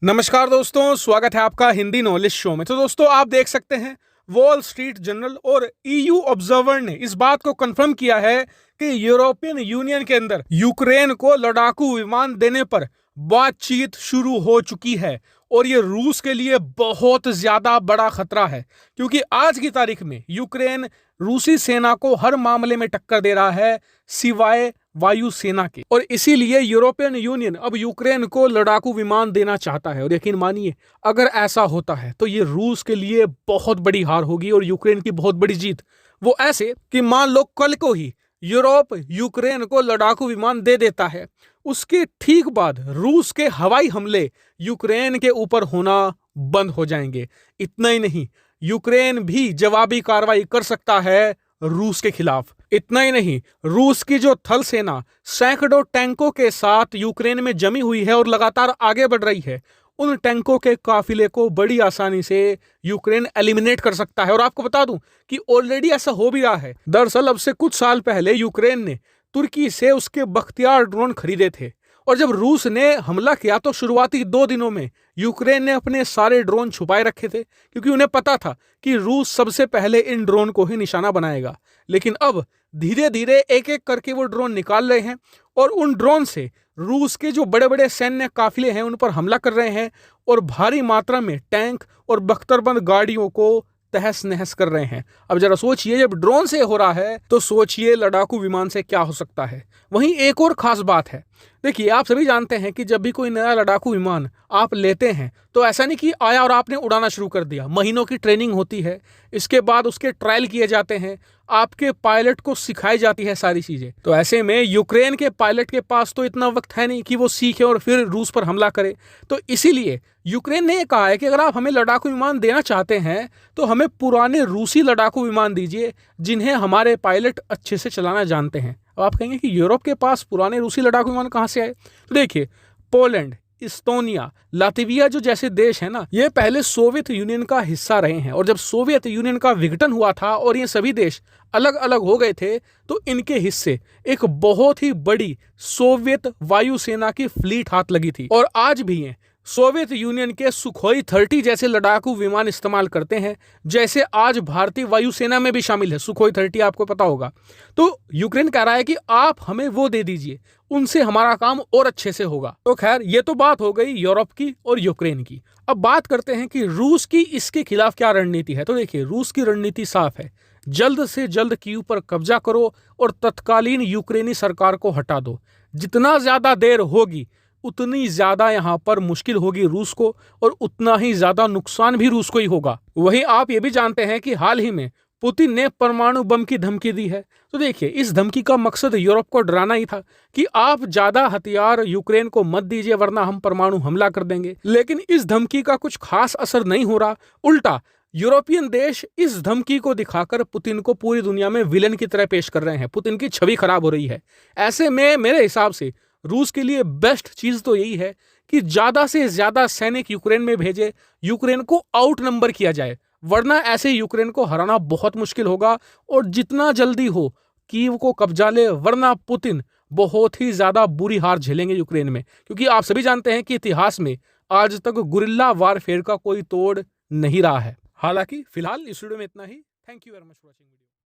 नमस्कार दोस्तों, स्वागत है आपका हिंदी नॉलेज शो में। तो दोस्तों, आप देख सकते हैं वॉल स्ट्रीट जर्नल और ईयू ऑब्जर्वर ने इस बात को कंफर्म किया है कि यूरोपियन यूनियन के अंदर यूक्रेन को लड़ाकू विमान देने पर बातचीत शुरू हो चुकी है और ये रूस के लिए बहुत ज्यादा बड़ा खतरा है, क्योंकि आज की तारीख में यूक्रेन रूसी सेना को हर मामले में टक्कर दे रहा है सिवाय वायुसेना के। और इसीलिए यूरोपियन यूनियन अब यूक्रेन को लड़ाकू विमान देना चाहता है। और यकीन मानिए, अगर ऐसा होता है तो ये रूस के लिए बहुत बड़ी हार होगी और यूक्रेन की बहुत बड़ी जीत। वो ऐसे कि मान लो कल को ही यूरोप यूक्रेन को लड़ाकू विमान दे देता है, उसके ठीक बाद रूस के हवाई हमले यूक्रेन के ऊपर होना बंद हो जाएंगे। इतना ही नहीं, यूक्रेन भी जवाबी कार्रवाई कर सकता है रूस के खिलाफ। इतना ही नहीं, रूस की जो थल सेना सैकड़ों टैंकों के साथ यूक्रेन में जमी हुई है और लगातार आगे बढ़ रही है, उन टैंकों के काफिले को बड़ी आसानी से यूक्रेन एलिमिनेट कर सकता है। और आपको बता दूं कि ऑलरेडी ऐसा हो भी रहा है। दरअसल अब से कुछ साल पहले यूक्रेन ने तुर्की से उसके बख्तियार ड्रोन खरीदे थे, और जब रूस ने हमला किया तो शुरुआती 2 दिनों में यूक्रेन ने अपने सारे ड्रोन छुपाए रखे थे, क्योंकि उन्हें पता था कि रूस सबसे पहले इन ड्रोन को ही निशाना बनाएगा। लेकिन अब धीरे धीरे एक एक करके वो ड्रोन निकाल रहे हैं और उन ड्रोन से रूस के जो बड़े बड़े सैन्य काफिले हैं उन पर हमला कर रहे हैं और भारी मात्रा में टैंक और बख्तरबंद गाड़ियों को तहस नहस कर रहे हैं। अब जरा सोचिए, जब ड्रोन से हो रहा है तो सोचिए लड़ाकू विमान से क्या हो सकता है। वहीं एक और खास बात है, देखिए आप सभी जानते हैं कि जब भी कोई नया लड़ाकू विमान आप लेते हैं तो ऐसा नहीं कि आया और आपने उड़ाना शुरू कर दिया। महीनों की ट्रेनिंग होती है, इसके बाद उसके ट्रायल किए जाते हैं, आपके पायलट को सिखाई जाती है सारी चीजें। तो ऐसे में यूक्रेन के पायलट के पास तो इतना वक्त है नहीं कि वो सीखे और फिर रूस पर हमला करे। तो इसीलिए यूक्रेन ने कहा है कि अगर आप हमें लड़ाकू विमान देना चाहते हैं तो हमें पुराने रूसी लड़ाकू विमान दीजिए जिन्हें हमारे पायलट अच्छे से चलाना जानते हैं। अब आप कहेंगे कि यूरोप के पास पुराने रूसी लड़ाकू विमान कहाँ से आए? तो देखिए, पोलैंड, इस्टोनिया, लातविया जो जैसे देश है ना, ये पहले सोवियत यूनियन का हिस्सा रहे हैं। और जब सोवियत यूनियन का विघटन हुआ था और ये सभी देश अलग अलग हो गए थे तो इनके हिस्से एक बहुत ही बड़ी सोवियत वायुसेना की फ्लीट हाथ लगी थी। और आज भी ये सोवियत यूनियन के सुखोई 30 जैसे लड़ाकू विमान इस्तेमाल करते हैं, जैसे आज भारतीय वायुसेना में भी शामिल है सुखोई 30, आपको पता होगा। तो यूक्रेन कह रहा है कि आप हमें वो दे दीजिए, उनसे हमारा काम और अच्छे से होगा। तो खैर, ये तो बात हो गई यूरोप की और यूक्रेन की। अब बात करते हैं कि रूस की इसके खिलाफ क्या रणनीति है। तो देखिए, रूस की रणनीति साफ है, जल्द से जल्द कीव पर कब्जा करो और तत्कालीन यूक्रेनी सरकार को हटा दो। जितना ज्यादा देर होगी उतनी ज्यादा यहां पर मुश्किल होगी रूस को और उतना ही ज्यादा नुकसान भी रूस को ही होगा। वहीं आप ये भी जानते हैं कि हाल ही में पुतिन ने परमाणु बम की धमकी दी है। तो देखिए, इस धमकी का मकसद यूरोप को डराना ही था कि आप ज्यादा हथियार यूक्रेन को मत दीजिए वरना हम परमाणु हमला कर देंगे। लेकिन इस धमकी का कुछ खास असर नहीं हो रहा, उल्टा यूरोपियन देश इस धमकी को दिखाकर पुतिन को पूरी दुनिया में विलेन की तरह पेश कर रहे हैं। पुतिन की छवि खराब हो रही है। ऐसे में मेरे हिसाब से रूस के लिए बेस्ट चीज तो यही है कि ज्यादा से ज्यादा सैनिक यूक्रेन में भेजे, यूक्रेन को आउट नंबर किया जाए, वरना ऐसे यूक्रेन को हराना बहुत मुश्किल होगा। और जितना जल्दी हो कीव को कब्जा ले, वरना पुतिन बहुत ही ज्यादा बुरी हार झेलेंगे यूक्रेन में। क्योंकि आप सभी जानते हैं कि इतिहास में आज तक गुरिल्ला वारफेयर का कोई तोड़ नहीं रहा है। हालांकि फिलहाल इस वीडियो में इतना ही। Thank you very much for watching.